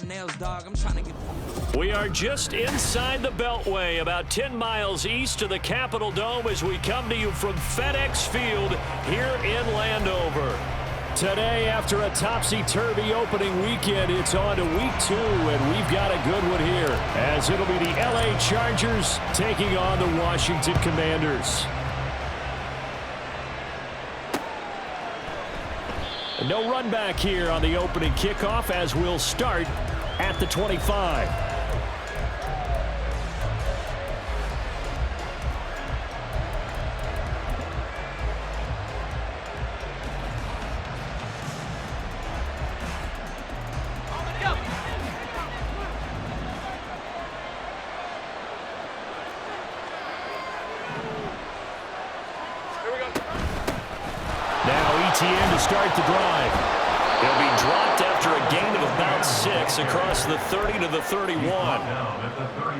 nails, dog. I'm trying to get... We are just inside the Beltway, about 10 miles east of the Capitol Dome as we come to you from FedEx Field here in Landover. Today, after a topsy-turvy opening weekend, it's on to week 2, and we've got a good one here, as it'll be the LA Chargers taking on the Washington Commanders. No run back here on the opening kickoff as we'll start at the 25. To start the drive. He'll be dropped after a gain of about 6 across the 30 to the 31.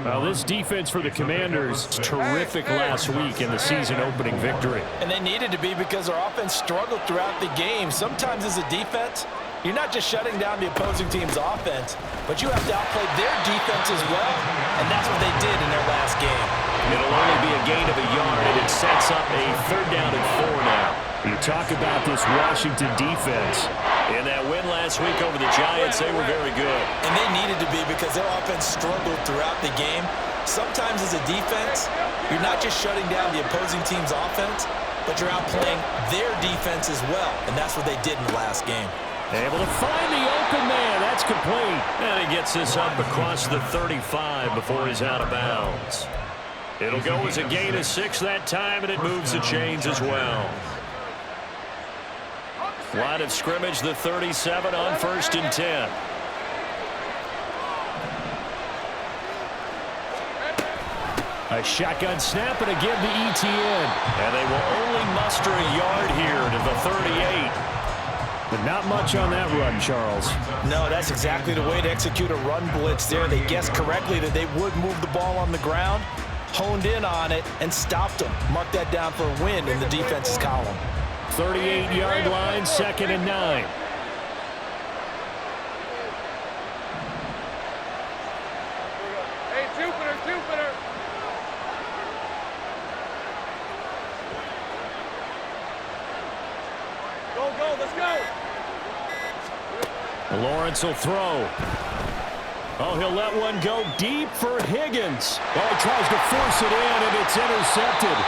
Now this defense for the Commanders was terrific last week in the season opening victory. And they needed to be because our offense struggled throughout the game. Sometimes as a defense, you're not just shutting down the opposing team's offense, but you have to outplay their defense as well, and that's what they did in their last game. It'll only be a gain of a yard, and it sets up a 3rd down and 4 now. You talk about this Washington defense. In that win last week over the Giants, they were very good. And they needed to be because their offense struggled throughout the game. Sometimes as a defense, you're not just shutting down the opposing team's offense, but you're outplaying their defense as well, and that's what they did in the last game. Able to find the open man. That's complete. And he gets this up across the 35 before he's out of bounds. It'll go as a gain of 6 that time, and it moves the chains as well. Line of scrimmage, the 37 on 1st and 10. A shotgun snap and again to ETN. And they will only muster a yard here to the 38. But not much on that run, Charles. No, that's exactly the way to execute a run blitz there. They guessed correctly that they would move the ball on the ground, honed in on it, and stopped them. Mark that down for a win in the defense's column. 38-yard line, 2nd and 9. Hey, Jupiter. Go, let's go. Lawrence will throw. Oh, he'll let one go deep for Higgins. Oh, he tries to force it in, and it's intercepted.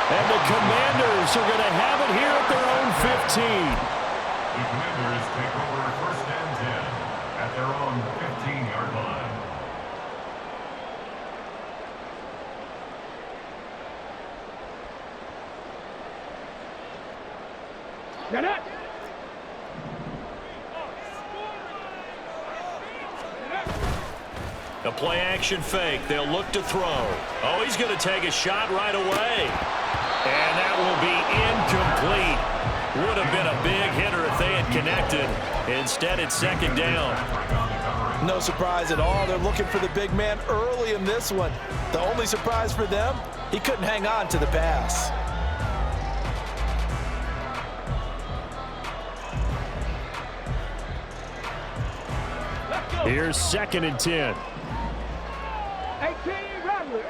And the Commanders are going to have it here at their own 15. The Commanders take over 1st and 10 at their own 15-yard line. Get it! A play-action fake. They'll look to throw. Oh, he's going to take a shot right away. And that will be incomplete. Would have been a big hitter if they had connected. Instead, it's 2nd down. No surprise at all. They're looking for the big man early in this one. The only surprise for them, he couldn't hang on to the pass. Here's 2nd and 10.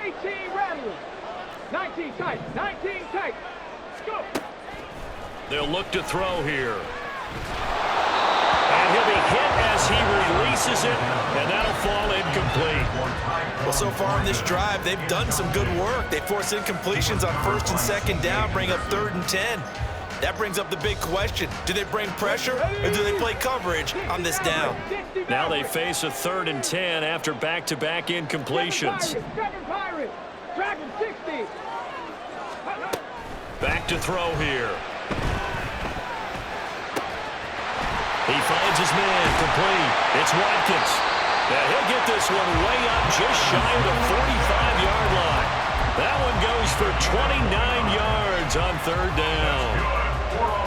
18 Rattler. 19 tight. 19 tight. Let's go. They'll look to throw here. And he'll be hit as he releases it, and that'll fall incomplete. Well, so far in this drive, they've done some good work. They force incompletions on 1st and 2nd down, bring up 3rd and 10. That brings up the big question. Do they bring pressure, or do they play coverage on this down? Now they face a 3rd and 10 after back-to-back incompletions. Back to throw here. He finds his man, complete. It's Watkins. And he'll get this one way up just shy of the 45-yard line. That one goes for 29 yards on 3rd down.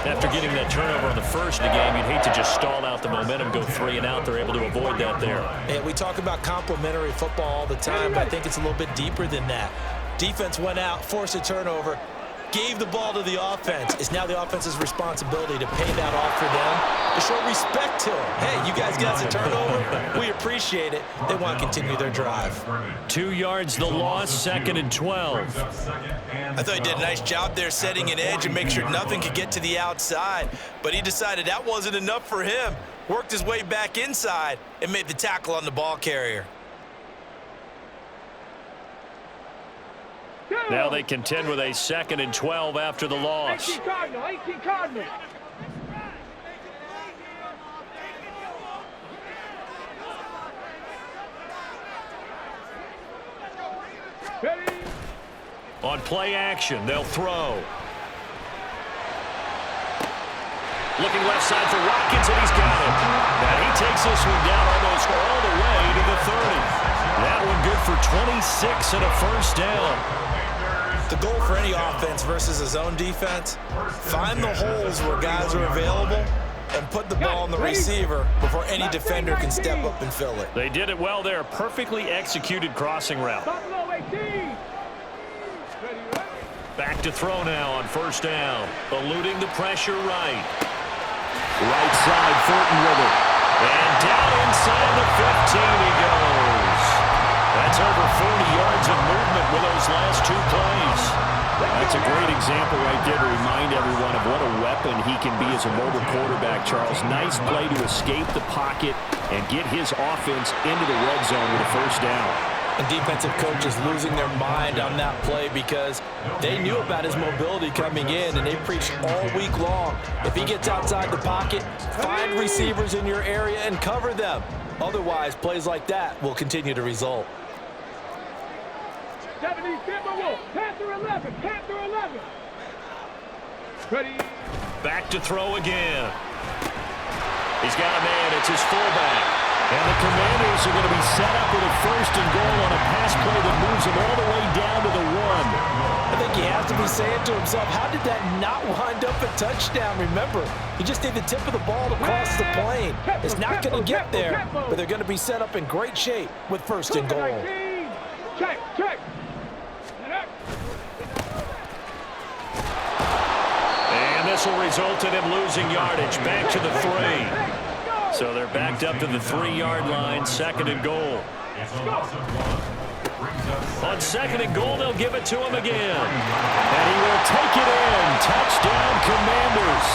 After getting that turnover on the first of the game, you'd hate to just stall out the momentum, go 3 and out. They're able to avoid that there. And we talk about complementary football all the time, but I think it's a little bit deeper than that. Defense went out, forced a turnover. gave the ball to the offense. It's now the offense's responsibility to pay that off for them, to show respect to them. Hey, you guys got us a turnover. We appreciate it. They want to continue their drive. 2 yards the loss, 2nd and 12. I thought he did a nice job there setting an edge and make sure nothing could get to the outside. But he decided that wasn't enough for him. Worked his way back inside and made the tackle on the ball carrier. Now they contend with a 2nd and 12 after the loss. 18 Cardinal, 18 Cardinal. Ready? On play action, they'll throw. Looking left side for Watkins, and he's got it. And he takes this one down almost all the way to the 30. That one good for 26 and a first down. The goal for any offense versus a zone defense, find the holes where guys are available and put the ball on the receiver before any defender can step up and fill it. They did it well there. Perfectly executed crossing route. Back to throw now on first down. Eluding the pressure right. Right side, Fulton with it. And down inside the 15 he goes. That's over 40 yards of movement with those last 2 plays. That's a great example right there to remind everyone of what a weapon he can be as a mobile quarterback, Charles. Nice play to escape the pocket and get his offense into the red zone with a first down. And defensive coaches losing their mind on that play because they knew about his mobility coming in, and they preached all week long. If he gets outside the pocket, find receivers in your area and cover them. Otherwise, plays like that will continue to result. 70 Timberwolves, Panther 11, Panther 11. Ready? Back to throw again. He's got a man. It's his fullback. And the Commanders are going to be set up with a 1st and goal on a pass play that moves them all the way down to the 1. I think he has to be saying to himself, how did that not wind up a touchdown? Remember, he just need the tip of the ball to cross the plane. It's not going to get there, but they're going to be set up in great shape with 1st and goal. Check, check. And this will result in him losing yardage. Back to the 3. So they're backed up to the 3-yard line, 2nd and goal. On 2nd and goal, they'll give it to him again. And he will take it in. Touchdown, Commanders.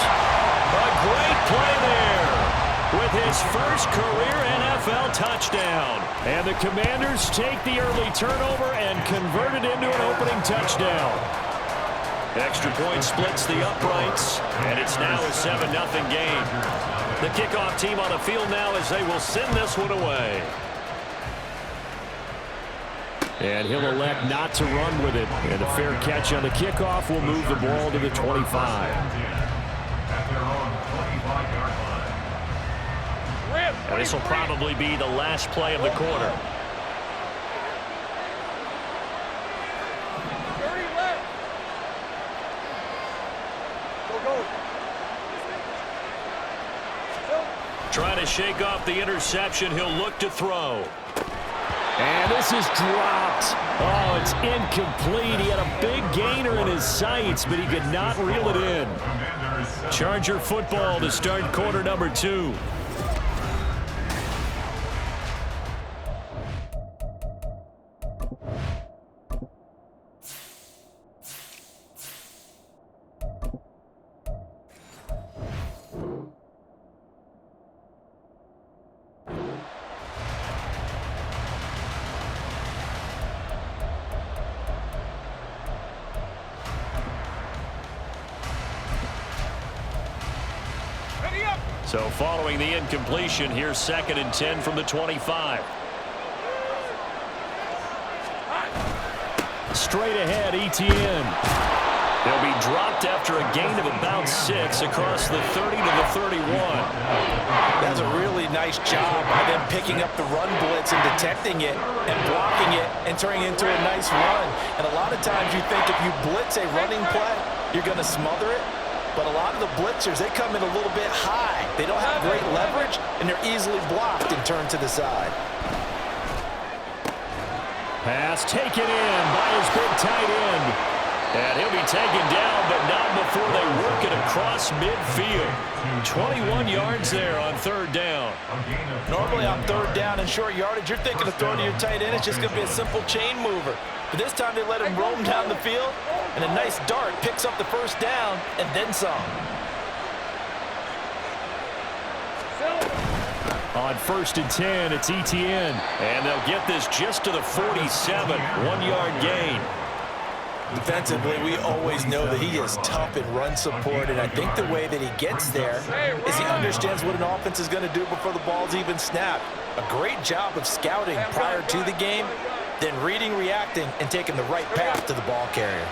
A great play there with his first career NFL touchdown. And the Commanders take the early turnover and convert it into an opening touchdown. Extra point splits the uprights, and it's now a 7-0 game. The kickoff team on the field now as they will send this one away. And he'll elect not to run with it. And a fair catch on the kickoff will move the ball to the 25. And this will probably be the last play of the quarter. Trying to shake off the interception. He'll look to throw. And this is dropped. Oh, it's incomplete. He had a big gainer in his sights, but he could not reel it in. Charger football to start quarter number 2. So following the incompletion, here's 2nd and 10 from the 25. Straight ahead, Etienne. They'll be dropped after a gain of about 6 across the 30 to the 31. That's a really nice job by them picking up the run blitz and detecting it and blocking it and turning it into a nice run. And a lot of times you think if you blitz a running play, you're going to smother it. But a lot of the blitzers, they come in a little bit high. They don't have great leverage, and they're easily blocked and turned to the side. Pass taken in by his big tight end. And he'll be taken down, but not before they work it across midfield. 21 yards there on third down. Normally on third down and short yardage, you're thinking of throwing to your tight end. It's just going to be a simple chain mover. But this time they let him roam down the field, and a nice dart picks up the first down and then some. On 1st and 10, it's ETN. And they'll get this just to the 47, 1-yard gain. Defensively, we always know that he is tough in run support, and I think the way that he gets there is he understands what an offense is going to do before the ball's even snapped. A great job of scouting prior to the game, then reading, reacting, and taking the right path to the ball carrier.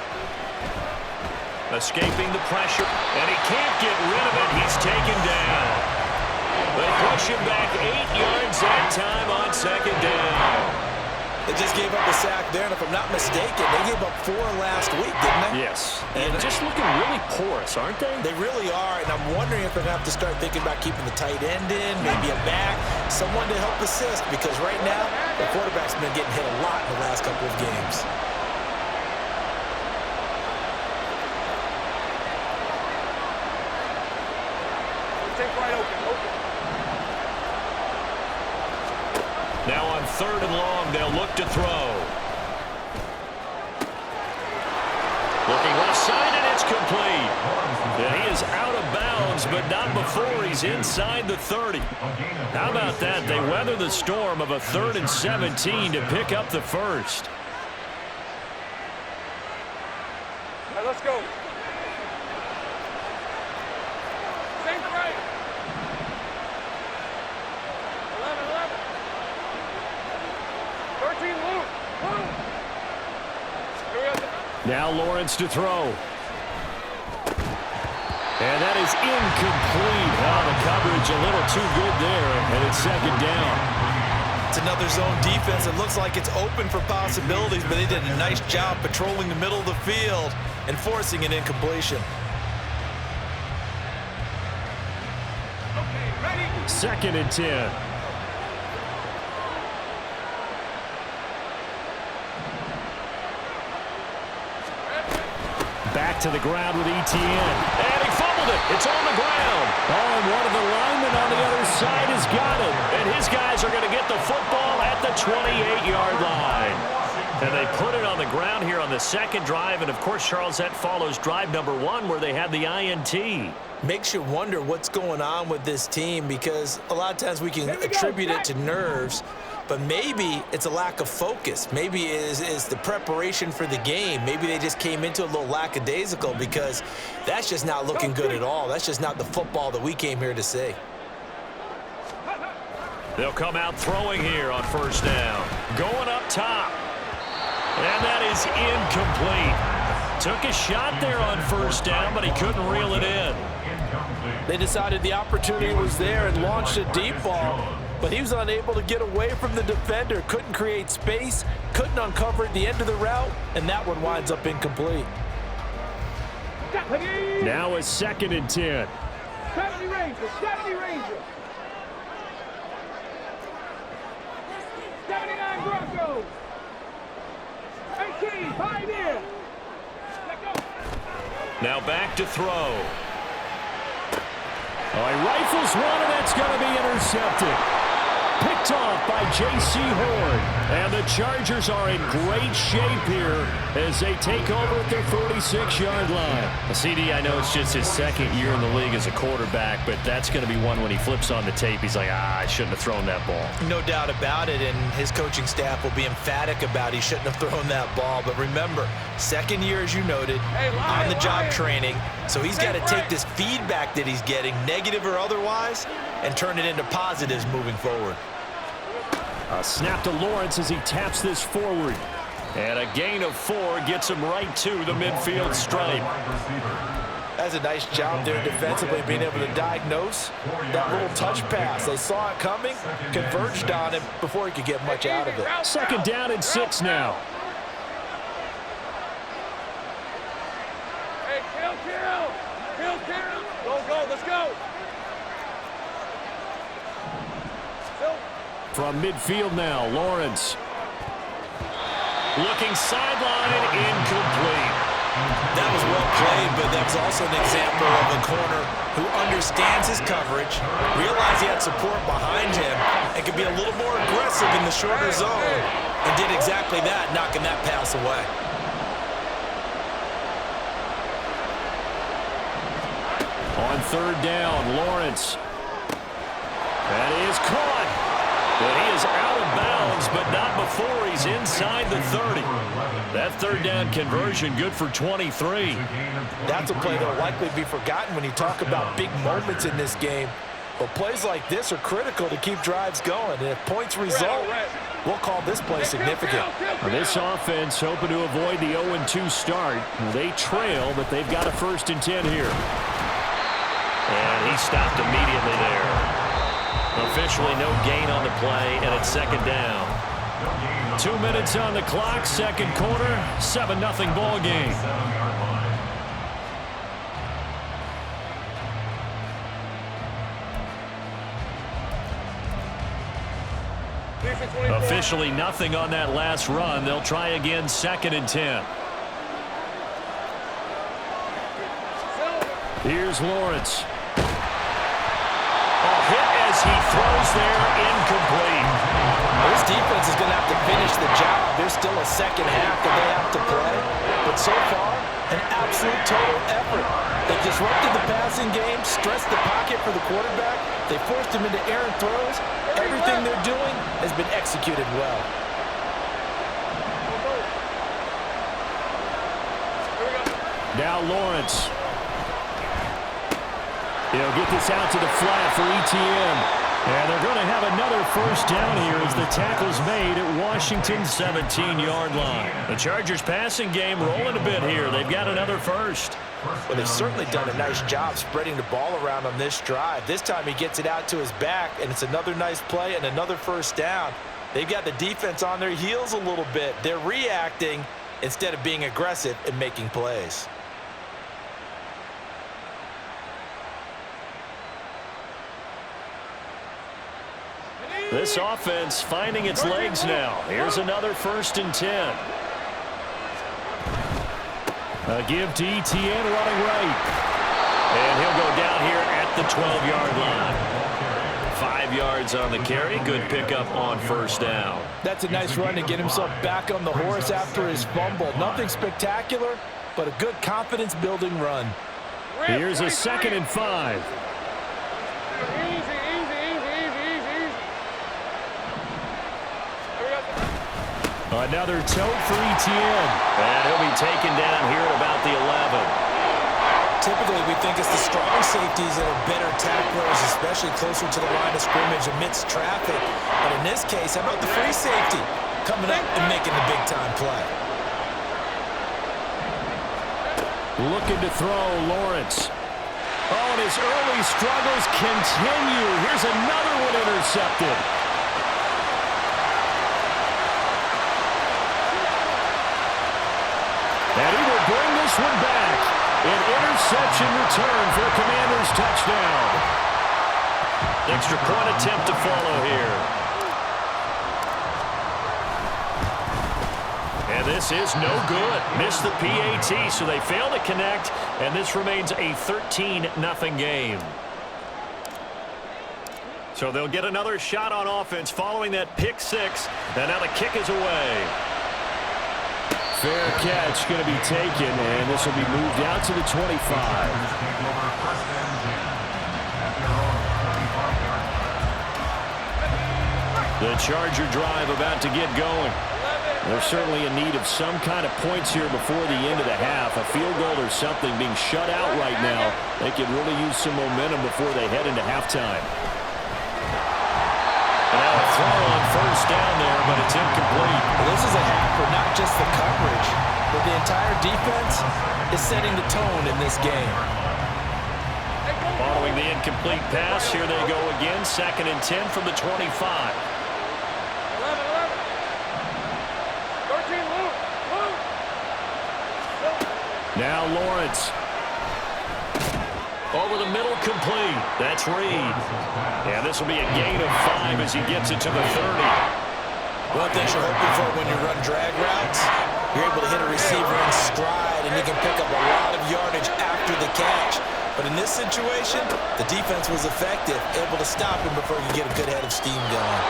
Escaping the pressure, and he can't get rid of it. He's taken down. They push him back 8 yards that time on second down. They just gave up a sack there, and if I'm not mistaken, they gave up 4 last week, didn't they? Yes, and just looking really porous, aren't they? They really are, and I'm wondering if they're going to have to start thinking about keeping the tight end in, maybe a back, someone to help assist, because right now, the quarterback's been getting hit a lot in the last couple of games. Take right open. Now on 3rd and long, they'll look to throw. Looking left side, and it's complete. And he is out of bounds, but not before he's inside the 30. How about that? They weather the storm of a 3rd and 17 to pick up the first. Now let's go. Same right. 11. 13, Luke. Now Lawrence to throw. And that is incomplete. Oh, the coverage a little too good there, and it's second down. It's another zone defense. It looks like it's open for possibilities, but they did a nice job patrolling the middle of the field and forcing an incompletion. Okay, ready? 2nd and 10. Back to the ground with ETN. And he fumbled it. It's on the ground. Oh, and one of the linemen on the other side has got it. And his guys are going to get the football at the 28-yard line. And they put it on the ground here on the second drive. And, of course, Charles, that follows drive number 1 where they had the INT. Makes you wonder what's going on with this team, because a lot of times we can attribute it to nerves, but maybe it's a lack of focus. Maybe it is the preparation for the game. Maybe they just came into a little lackadaisical, because that's just not looking good at all. That's just not the football that we came here to see. They'll come out throwing here on 1st down. Going up top. And that is incomplete. Took a shot there on 1st down, but he couldn't reel it in. They decided the opportunity was there and launched a deep ball, but he was unable to get away from the defender, couldn't create space, couldn't uncover at the end of the route, and that one winds up incomplete. Now it's 2nd and 10. 70 Rangers, 70 Rangers. 79 Broncos. 18, Pioneer. Let go. Now back to throw. Oh, he rifles one, and that's going to be intercepted. Picked off by J.C. Horn. And the Chargers are in great shape here as they take over at their 46-yard line. CD, I know it's just his 2nd year in the league as a quarterback, but that's going to be one when he flips on the tape, he's like, I shouldn't have thrown that ball. No doubt about it, and his coaching staff will be emphatic about he shouldn't have thrown that ball. But remember, 2nd year, as you noted, on-the-job training, so he's got to take this feedback that he's getting, negative or otherwise, and turn it into positives moving forward. A snap to Lawrence as he taps this forward. And a gain of 4 gets him right to the midfield stripe. That's a nice job there defensively, being able to diagnose that little touch pass. They saw it coming, converged on him before he could get much out of it. 2nd down and 6 now. Hey, kill. Go, let's go. From midfield now, Lawrence. Looking sideline, incomplete. That was well played, but that was also an example of a corner who understands his coverage, realized he had support behind him, and could be a little more aggressive in the shorter zone, and did exactly that, knocking that pass away. On third down, Lawrence. That is caught. But he is out of bounds, but not before he's inside the 30. That third down conversion good for 23. That's a play that will likely be forgotten when you talk about big moments in this game. But plays like this are critical to keep drives going. And if points result, we'll call this play significant. This offense hoping to avoid the 0-2 start. They trail, but they've got a 1st and 10 here. And he stopped immediately there. Officially no gain on the play, and it's 2nd down. 2 minutes on the clock, 2nd quarter, 7-0 ball game. Officially nothing on that last run. They'll try again, 2nd and 10. Here's Lawrence. Hit as he throws there, incomplete. This defense is going to have to finish the job. There's still a second half that they have to play. But so far, an absolute total effort. They disrupted the passing game, stressed the pocket for the quarterback. They forced him into errant throws. Everything they're doing has been executed well. Now Lawrence. He'll get this out to the flat for ETN. And they're going to have another 1st down here as the tackle's made at Washington's 17-yard line. The Chargers passing game rolling a bit here. They've got another 1st. Well, they've certainly done a nice job spreading the ball around on this drive. This time he gets it out to his back, and it's another nice play and another 1st down. They've got the defense on their heels a little bit. They're reacting instead of being aggressive and making plays. This offense finding its legs now. Here's another 1st and 10. A give to ETN running right. And he'll go down here at the 12-yard line. 5 yards on the carry. Good pickup on 1st down. That's a nice run to get himself back on the horse after his fumble. Nothing spectacular, but a good confidence-building run. Here's a 2nd and 5. Another tote for ETN. And he'll be taken down here at about the 11. Typically, we think it's the strong safeties that are better tacklers, especially closer to the line of scrimmage amidst traffic. But in this case, how about the free safety coming up and making the big-time play? Looking to throw, Lawrence. Oh, and his early struggles continue. Here's another one intercepted. And he will bring this one back. An interception return for a Commanders touchdown. Extra point attempt to follow here. And this is no good. Missed the PAT, so they fail to connect, and this remains a 13-0 game. So they'll get another shot on offense following that pick 6, and now the kick is away. Fair catch going to be taken, and this will be moved out to the 25. The Charger drive about to get going. They're certainly in need of some kind of points here before the end of the half. A field goal or something being shut out right now. They could really use some momentum before they head into halftime. Now a throw on 1st down there, but it's incomplete. Well, this is a half for not just the coverage, but the entire defense is setting the tone in this game. Following the incomplete pass, here they go again. 2nd and 10 from the 25. 13, Luke. Now Lawrence. Over the middle, complete. That's Reed. And this will be a gain of 5 as he gets it to the 30. One thing you're hoping for when you run drag routes, You're able to hit a receiver in stride, and he can pick up a lot of yardage after the catch. But in this situation, the defense was effective, able to stop him before he could get a good head of steam going.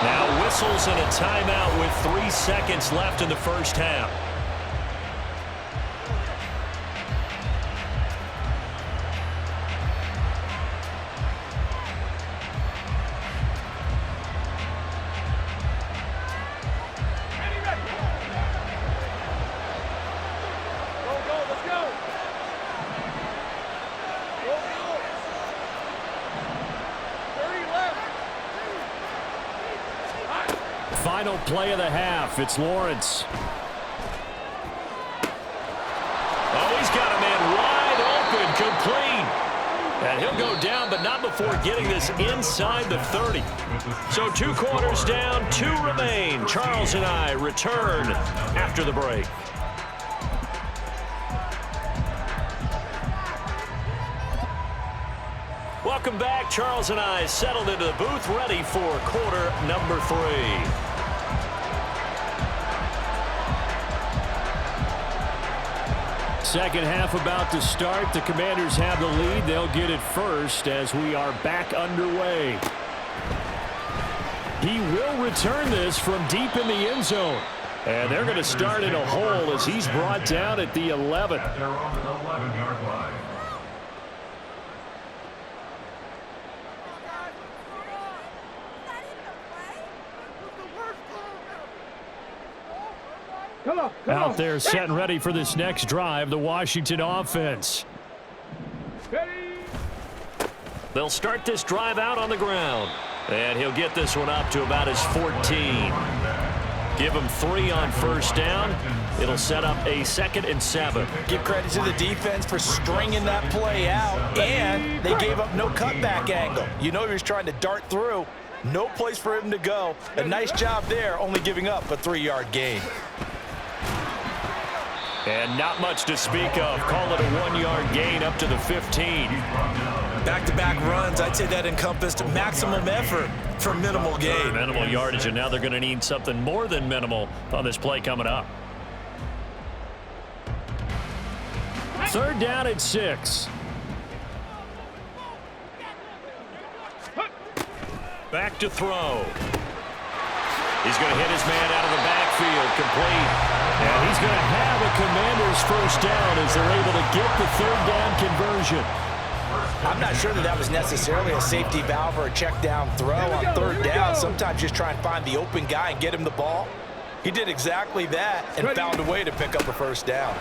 Now whistles and a timeout with 3 seconds left in the first half. Final play of the half. It's Lawrence. Oh, he's got a man wide open, complete. And he'll go down, but not before getting this inside the 30. So 2 quarters down, 2 remain. Charles and I return after the break. Welcome back. Charles and I settled into the booth, ready for quarter number 3. Second half about to start. The Commanders have the lead. They'll get it first as we are back underway. He will return this from deep in the end zone. And they're going to start in a hole as he's brought down at the 11. They're on the 11-yard line. Out there set and ready for this next drive, the Washington offense. They'll start this drive out on the ground. And he'll get this one up to about his 14. Give him 3 on first down. It'll set up a 2nd and 7. Give credit to the defense for stringing that play out, and they gave up no cutback angle. You know he was trying to dart through. No place for him to go. A nice job there, only giving up a 3-yard gain. And not much to speak of. Call it a 1-yard gain up to the 15. Back-to-back runs, I'd say that encompassed maximum effort for minimal gain. Minimal yardage, and now they're going to need something more than minimal on this play coming up. 3rd down and 6. Back to throw. He's going to hit his man out of the backfield, complete. And he's going to have a Commanders first down as they're able to get the 3rd down conversion. I'm not sure that was necessarily a safety valve or a check down throw on 3rd down. Sometimes just try and find the open guy and get him the ball. He did exactly that and found a way to pick up a first down.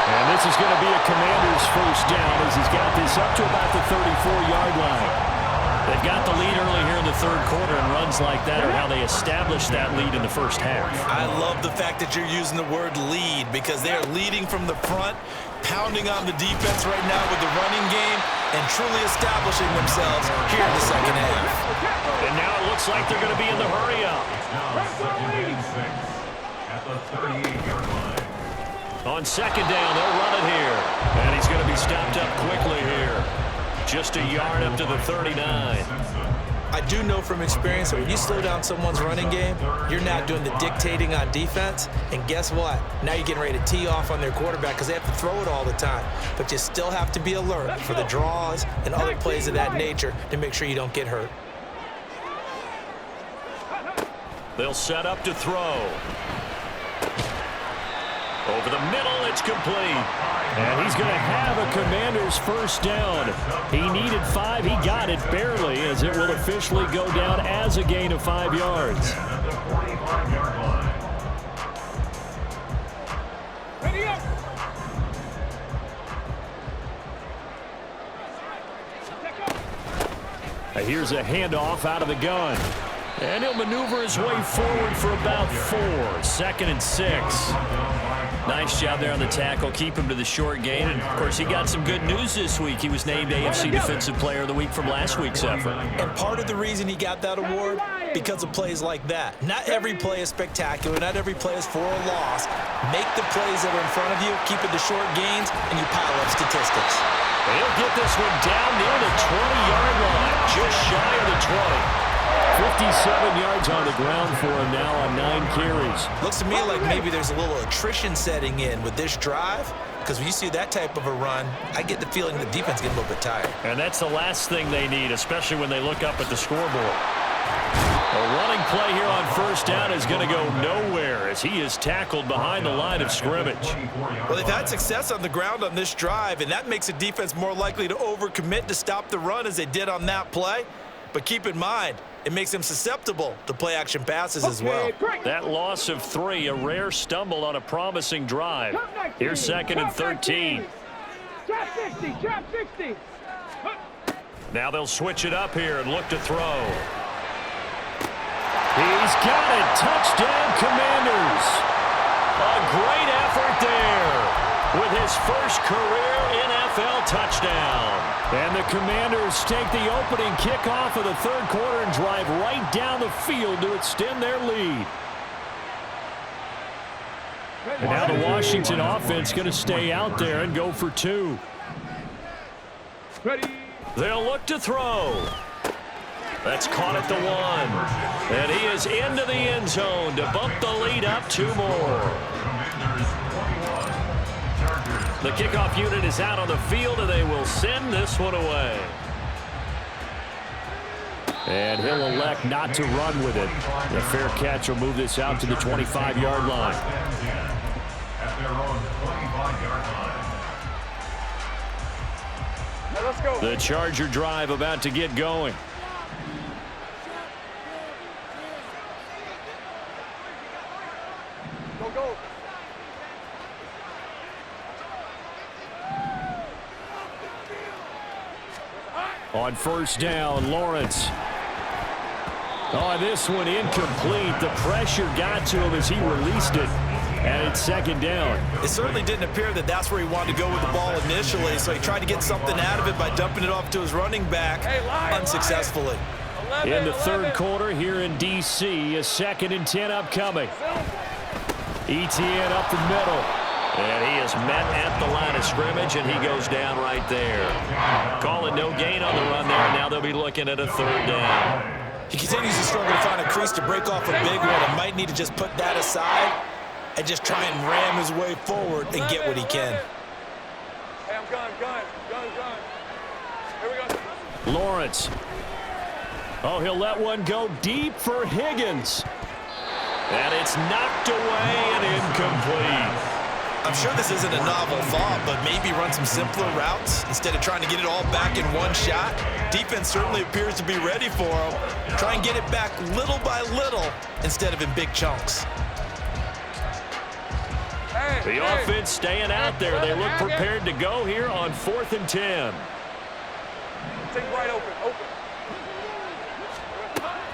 And this is going to be a Commanders first down as he's got this up to about the 34-yard line. They've got the lead early here in the 3rd quarter, and runs like that are how they establish that lead in the first half. I love the fact that you're using the word lead because they're leading from the front, pounding on the defense right now with the running game, and truly establishing themselves here in the 2nd half. And now it looks like they're going to be in the hurry-up. Now 2nd and 6 at the 38-yard line. On 2nd down, they'll run it here. And he's going to be stopped up quickly here. Just a yard up to the 39. I do know from experience that when you slow down someone's running game, you're now doing the dictating on defense. And guess what? Now you're getting ready to tee off on their quarterback because they have to throw it all the time. But you still have to be alert for the draws and other plays of that nature to make sure you don't get hurt. They'll set up to throw. Over the middle, it's complete. And he's going to have a Commanders first down. He needed 5. He got it barely as it will officially go down as a gain of 5 yards. Ready up. Here's a handoff out of the gun. And he'll maneuver his way forward for about 4. 2nd and 6. Nice job there on the tackle. Keep him to the short gain. And, of course, he got some good news this week. He was named AFC Defensive Player of the Week from last week's effort. And part of the reason he got that award, because of plays like that. Not every play is spectacular. Not every play is for a loss. Make the plays that are in front of you, keep it to short gains, and you pile up statistics. He'll get this one down near the 20-yard line, just shy of the 20. 57 yards on the ground for him now on 9 carries. Looks to me like maybe there's a little attrition setting in with this drive, because when you see that type of a run, I get the feeling the defense gets a little bit tired. And that's the last thing they need, especially when they look up at the scoreboard. A running play here on first down is going to go nowhere as he is tackled behind the line of scrimmage. Well, they've had success on the ground on this drive, and that makes the defense more likely to overcommit to stop the run as they did on that play. But keep in mind, it makes them susceptible to play-action passes as well. That loss of 3, a rare stumble on a promising drive. Here's 2nd and 13. Trap 60, trap 60. Now they'll switch it up here and look to throw. He's got it. Touchdown, Commanders. A great effort there with his first career NFL touchdown. And the Commanders take the opening kickoff of the 3rd quarter and drive right down the field to extend their lead. And now the Washington offense going to stay out there and go for 2. Ready. They'll look to throw. That's caught at the 1. And he is into the end zone to bump the lead up 2 more. The kickoff unit is out on the field, and they will send this one away. And he'll elect not to run with it. The fair catch will move this out to the 25-yard line. At their own 25-yard line. Let's go. The Charger drive about to get going. Go, go. On first down, Lawrence. Oh, this one incomplete. The pressure got to him as he released it. And it's 2nd down. It certainly didn't appear that that's where he wanted to go with the ball initially, so he tried to get something out of it by dumping it off to his running back unsuccessfully. In the 3rd quarter here in D.C., a 2nd and 10 upcoming. Etienne up the middle. And he is met at the line of scrimmage, and he goes down right there. Calling no gain on the run there. Now they'll be looking at a 3rd down. He continues to struggle to find a crease to break off a big one and might need to just put that aside and just try and ram his way forward and get what he can. Hey, I'm gun. Here we go. Lawrence. Oh, he'll let one go deep for Higgins. And it's knocked away and incomplete. I'm sure this isn't a novel thought, but maybe run some simpler routes instead of trying to get it all back in one shot. Defense certainly appears to be ready for him. Try and get it back little by little instead of in big chunks. The offense staying out there. They look prepared to go here on 4th and 10. Take right open.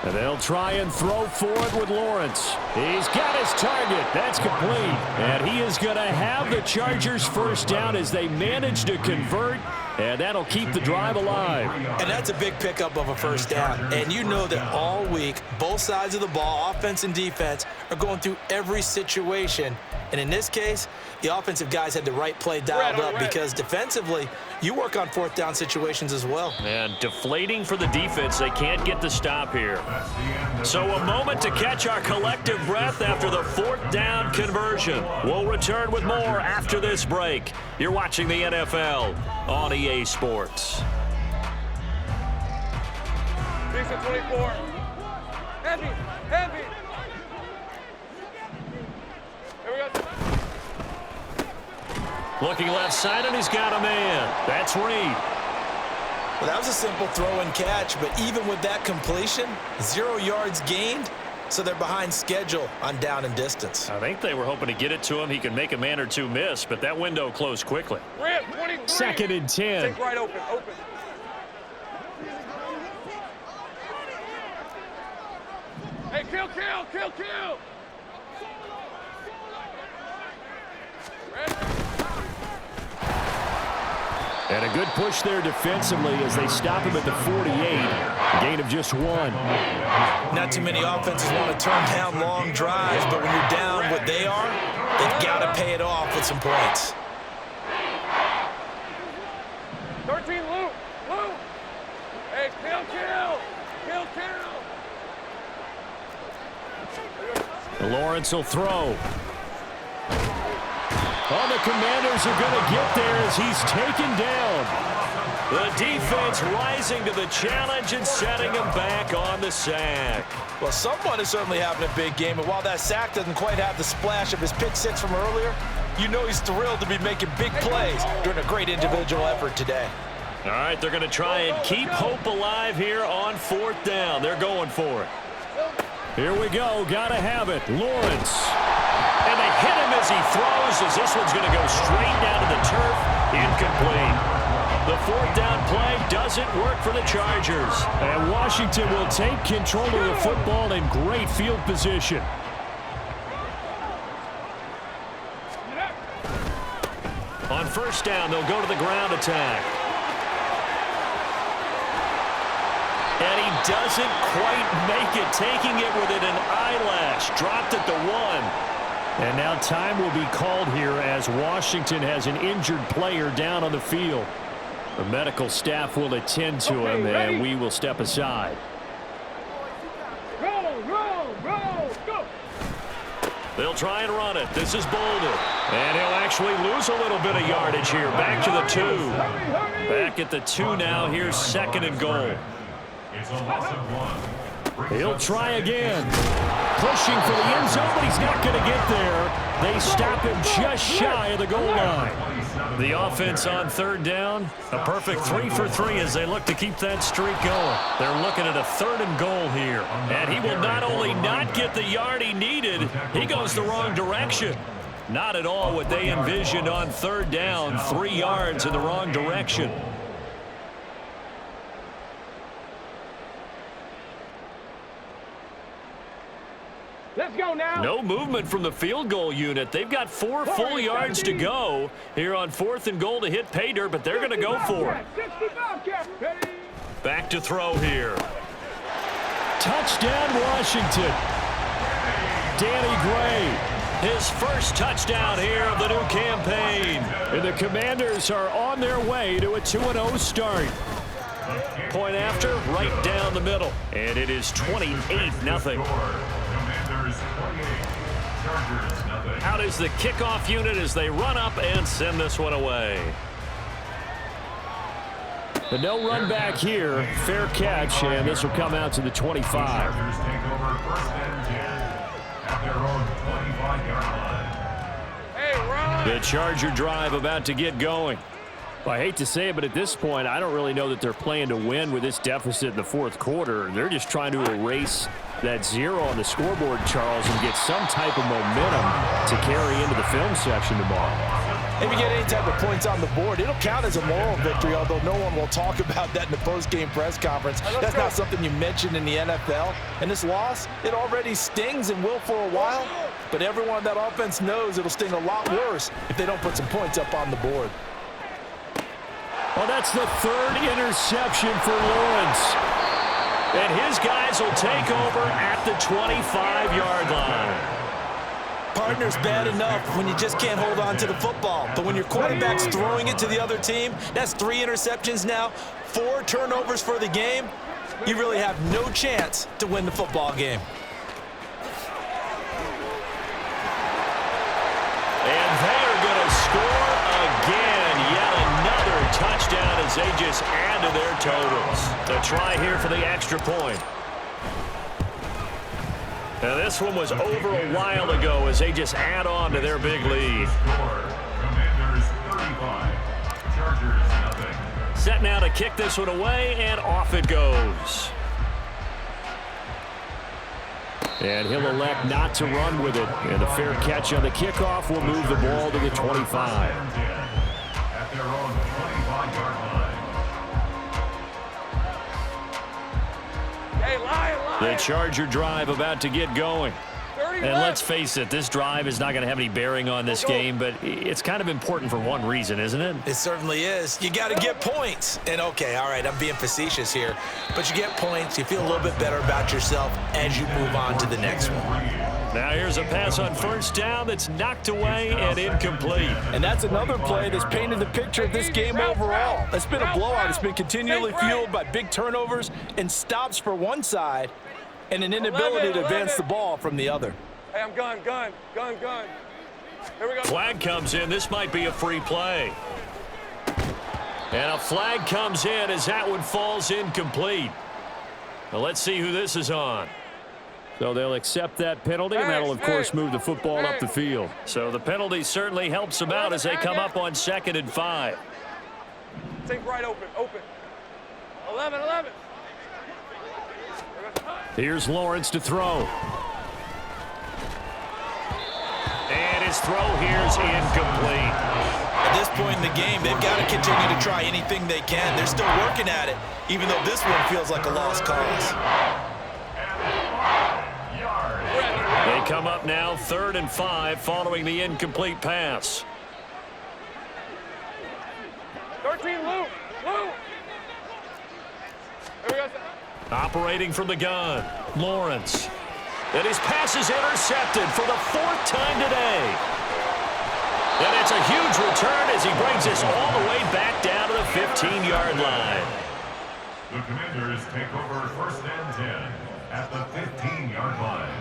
And they'll try and throw forward with Lawrence. He's got his target. That's complete. And he is going to have the Chargers first down as they manage to convert. And that'll keep the drive alive. And that's a big pickup of a first down. And you know that all week, both sides of the ball, offense and defense, are going through every situation. And in this case, the offensive guys had the right play dialed up because defensively, you work on 4th down situations as well. And deflating for the defense. They can't get the stop here. So a moment to catch our collective breath after the 4th down conversion. We'll return with more after this break. You're watching the NFL on EA Sports. Decent 24. Heavy. Here we go. Looking left side, and he's got a man. That's Reed. Well, that was a simple throw and catch, but even with that completion, 0 yards gained, so they're behind schedule on down and distance. I think they were hoping to get it to him. He could make a man or 2 miss, but that window closed quickly. 2nd and 10. Take right open. Hey, kill. And a good push there defensively as they stop him at the 48. Gain of just 1. Not too many offenses want to turn down long drives, but when you're down what they are, they've got to pay it off with some points. 13, Lou. Hey, kill. Lawrence will throw. Oh, the Commanders are going to get there as he's taken down. The defense rising to the challenge and setting him back on the sack. Well, someone is certainly having a big game, and while that sack doesn't quite have the splash of his pick six from earlier, you know he's thrilled to be making big plays during a great individual effort today. All right, they're going to try and keep hope alive here on 4th down. They're going for it. Here we go. Got to have it. Lawrence. And they hit him as he throws, as this one's going to go straight down to the turf. Incomplete. The 4th down play doesn't work for the Chargers. And Washington will take control of the football in great field position. On 1st down, they'll go to the ground attack. And he doesn't quite make it, taking it within an eyelash. Dropped at the 1. And now time will be called here as Washington has an injured player down on the field. The medical staff will attend to him, and we will step aside. Go! They'll try and run it. This is Boulder. And he'll actually lose a little bit of yardage here. Back to the 2. Back at the 2 now. Here's 2nd and goal. It's a loss of 1. He'll try again. Pushing for the end zone, but he's not going to get there. They stop him just shy of the goal line. The offense on 3rd down, a perfect 3 for 3 as they look to keep that streak going. They're looking at a 3rd and goal here. And he will not only not get the yard he needed, he goes the wrong direction. Not at all what they envisioned on 3rd down, 3 yards in the wrong direction. Let's go now. No movement from the field goal unit. They've got 4 full yards to go here on 4th and goal to hit pay dirt, but they're going to go for it. Back to throw here. Touchdown, Washington. Danny Gray, his first touchdown here of the new campaign. And the Commanders are on their way to a 2-0 start. Point after, right down the middle. And it is 28-0. Out is the kickoff unit as they run up and send this one away. But no run back here. Fair catch, and this will come out to the 25. Chargers take over 1st and 10 at their own 25-yard line. Hey, run! The Charger drive about to get going. Well, I hate to say it, but at this point, I don't really know that they're playing to win with this deficit in the 4th quarter. They're just trying to erase that 0 on the scoreboard, Charles, and get some type of momentum to carry into the film section tomorrow. If you get any type of points on the board, it'll count as a moral victory, although no one will talk about that in the post-game press conference. That's not something you mentioned in the NFL. And this loss, it already stings and will for a while, but everyone on that offense knows it'll sting a lot worse if they don't put some points up on the board. Well, that's the 3rd interception for Lawrence. And his guys will take over at the 25-yard line. Partner's bad enough when you just can't hold on to the football. But when your quarterback's throwing it to the other team, that's 3 interceptions now, 4 turnovers for the game. You really have no chance to win the football game. And they are going to score again. Yet another touchdown as they just add to their totals. They'll try here for the extra point. Now this one was over a while ago as they just add on to their big lead. Commanders 35, Chargers 0. Set now to kick this one away, and off it goes. And he'll elect not to run with it. And the fair catch on the kickoff will move the ball to the 25. At their own 25-yard line. Hey, Lion! The Charger drive about to get going. And let's face it, this drive is not going to have any bearing on this game, but it's kind of important for one reason, isn't it? It certainly is. You got to get points. And, okay, all right, I'm being facetious here, but you get points, you feel a little bit better about yourself as you move on to the next one. Now here's a pass on 1st down that's knocked away and incomplete. And that's another play that's painted the picture of this game overall. It's been a blowout. It's been continually fueled by big turnovers and stops for one side and an inability to advance the ball from the other. Hey, I'm gun. Here we go. Flag comes in. This might be a free play. And a flag comes in as that one falls incomplete. Now let's see who this is on. So they'll accept that penalty, and that'll, of course, move the football up the field. So the penalty certainly helps them out as they come up on 2nd and 5. Think right open. 11. Here's Lawrence to throw. And his throw here's incomplete. At this point in the game, they've got to continue to try anything they can. They're still working at it, even though this one feels like a lost cause. They come up now 3rd and 5 following the incomplete pass. 13, Lou. Here we go. Operating from the gun, Lawrence. And his pass is intercepted for the 4th time today. And it's a huge return as he brings us all the way back down to the 15-yard line. The Commanders take over 1st and 10 at the 15-yard line.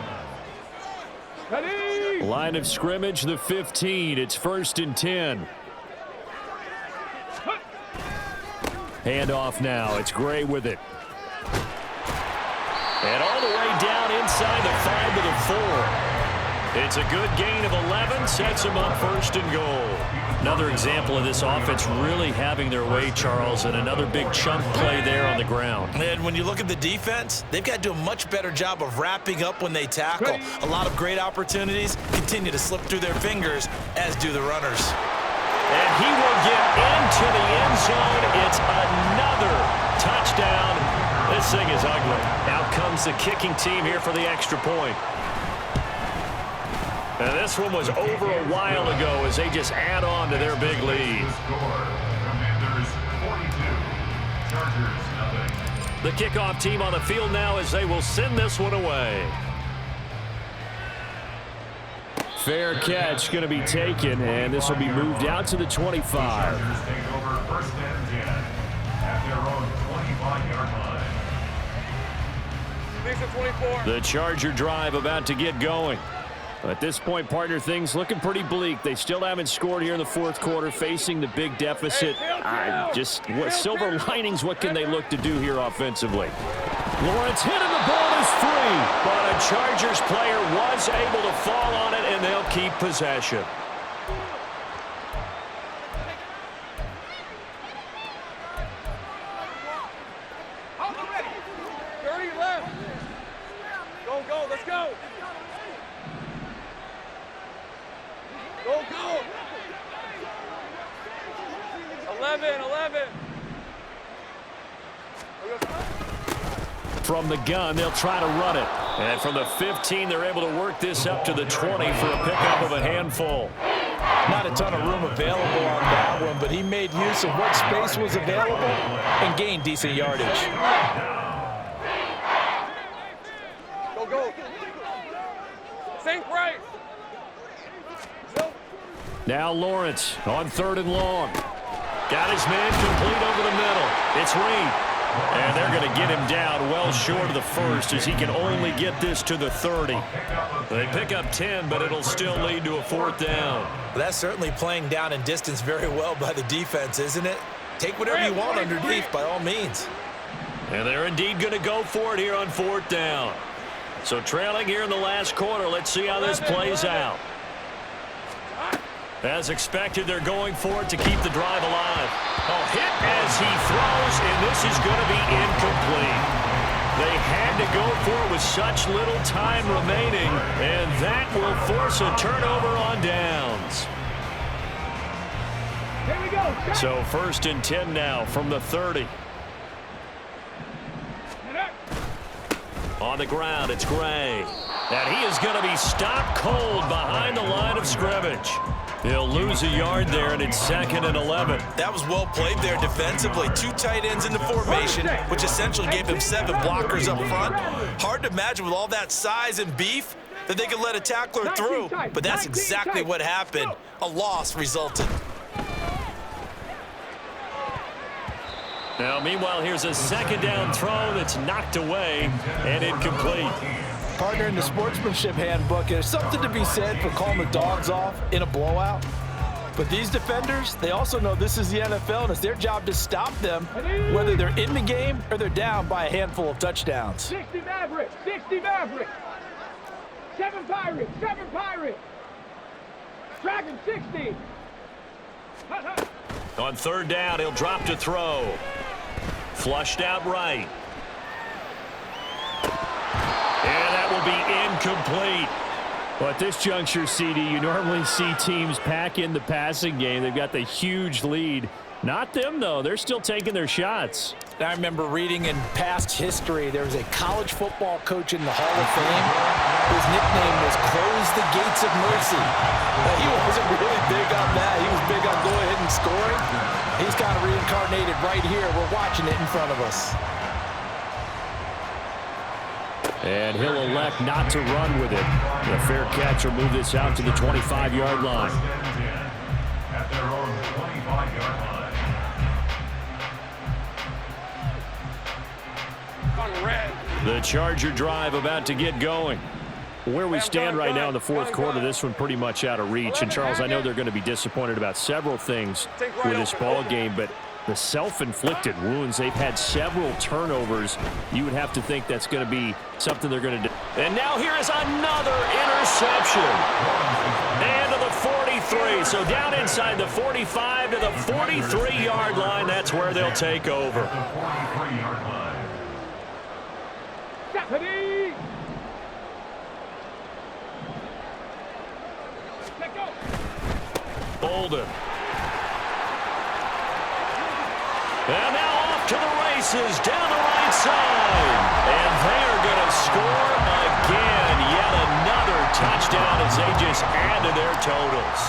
Ready? Line of scrimmage, the 15. It's 1st and 10. Handoff now. It's Gray with it. And all the way down inside the 5 to the 4. It's a good gain of 11. Sets him up 1st and goal. Another example of this offense really having their way, Charles, and another big chunk play there on the ground. And when you look at the defense, they've got to do a much better job of wrapping up when they tackle. A lot of great opportunities continue to slip through their fingers, as do the runners. And he will get into the end zone. It's another touchdown. This thing is ugly. Out comes the kicking team here for the extra point. And this one was over a while ago as they just add on to their big lead. Commanders 42, Chargers nothing. The kickoff team on the field now as they will send this one away. Fair catch going to be taken, and this will be moved out to the 25. Chargers take over 1st and 10 at their own 25-yard line. The Charger drive about to get going. At this point, partner, things looking pretty bleak. They still haven't scored here in the 4th quarter, facing the big deficit. Silver linings, what can they look to do here offensively? Lawrence hit and the ball is free. But a Chargers player was able to fall on it, and they'll keep possession. Let's go. Go. 11. From the gun, they'll try to run it. And from the 15, they're able to work this up to the 20 for a pickup of a handful. Not a ton of room available on that one, but he made use of what space was available and gained decent yardage. Go. Think right. Now Lawrence on 3rd and long. Got his man complete over the middle. It's Reed. And they're going to get him down well short of the 1st as he can only get this to the 30. They pick up 10, but it'll still lead to a 4th down. That's certainly playing down in distance very well by the defense, isn't it? Take whatever you want underneath by all means. And they're indeed going to go for it here on 4th down. So trailing here in the last quarter, let's see how this plays out. As expected, they're going for it to keep the drive alive. Hit as he throws, and this is going to be incomplete. They had to go for it with such little time remaining, and that will force a turnover on downs. Here we go. So 1st and 10 now from the 30. On the ground, it's Gray. And he is going to be stopped cold behind the line of scrimmage. He'll lose a yard there, and it's 2nd and 11. That was well played there defensively. 2 tight ends in the formation, which essentially gave him 7 blockers up front. Hard to imagine with all that size and beef that they could let a tackler through, but that's exactly what happened. A loss resulted. Now, meanwhile, here's a 2nd down throw that's knocked away and incomplete. Partner, in the sportsmanship handbook, there's something to be said for calling the dogs off in a blowout. But these defenders, they also know this is the NFL, and it's their job to stop them, whether they're in the game or they're down by a handful of touchdowns. 60 Mavericks, 60 Mavericks. 7 Pirates, 7 Pirates. Dragon 60. On third down, he'll drop to throw. Flushed out right. And that will be incomplete. Well, at this juncture, CD, you normally see teams pack in the passing game. They've got the huge lead. Not them, though. They're still taking their shots. I remember reading in past history, there was a college football coach in the Hall of Fame whose nickname was Close the Gates of Mercy. He wasn't really big on that. He was big on go ahead and scoring. He's kind of reincarnated right here. We're watching it in front of us. And he'll elect not to run with it. The fair catch will move this out to the 25-yard line. At their own 25-yard line. On red. The Charger drive about to get going. Where we stand right now in the fourth quarter, this one pretty much out of reach. And, Charles, I know they're going to be disappointed about several things with this ball game, but the self-inflicted wounds, they've had several turnovers. You would have to think that's going to be something they're going to do. And now here is another interception. And to the 43. So down inside the 45 to the 43-yard line. That's where they'll take over. The 43-yard line. Stephanie. Let go. Bolden. And now off to the races down the right side. And they are going to score again. Yet another touchdown as they just add to their totals.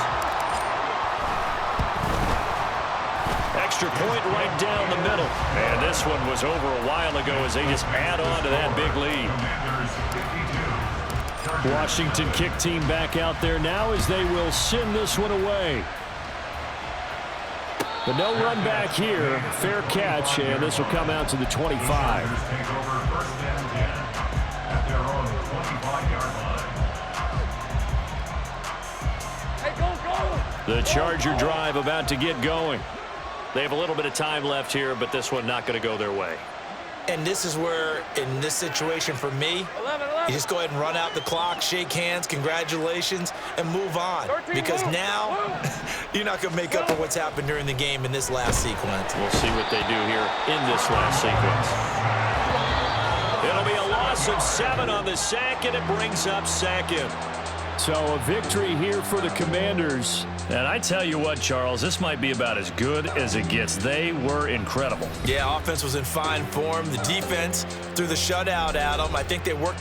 Extra point right down the middle. And this one was over a while ago as they just add on to that big lead. Washington kick team back out there now as they will send this one away. But no run back here. Fair catch, and this will come out to the 25. Take over first and 10 at their own 25-yard line. Hey, go, go. The Charger drive about to get going. They have a little bit of time left here, but this one not going to go their way. And this is where, in this situation for me, 11. you just go ahead and run out the clock, shake hands, congratulations, and move on. 13, Because move, now, you're not going to make up for what's happened during the game in this last sequence. We'll see what they do here in this last sequence. It'll be a loss of 7 on the sack, and it brings up second. So a victory here for the Commanders. And I tell you what, Charles, this might be about as good as it gets. They were incredible. Yeah, offense was in fine form. The defense threw the shutout at them. I think they worked